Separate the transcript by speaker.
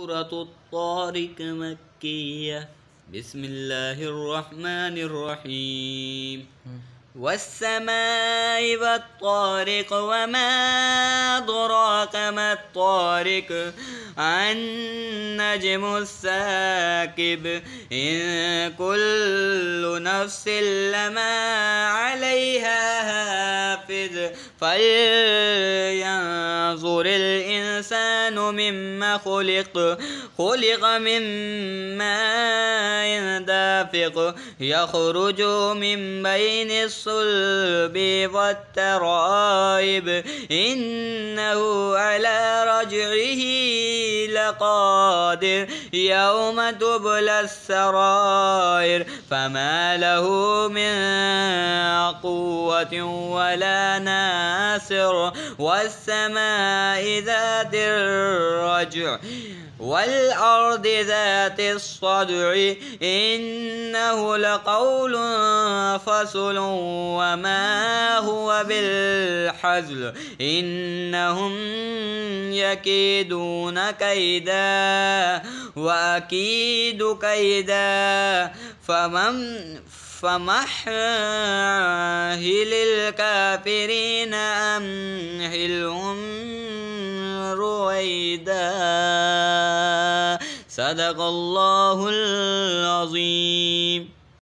Speaker 1: سورة الطارق مكية. بسم الله الرحمن الرحيم. والسماء والطارق وما أدراك ما الطارق النجم الثاقب إن كل نفس لما عليها حافظ فلينظر الإنسان مما خلق من ماء دافق يخرج من بين الصلب والترائب إنه على رجعه لقادر يوم تبلى السرائر فما له من قوة ولا ناصر والسماء ذات الرجع والأرض ذات الصدع إنه لقول فصل وما هو بالحزل إنهم يكيدون كيدا وأكيد كيدا فمهل الكافرين أمهلهم رويدا. صدق الله العظيم.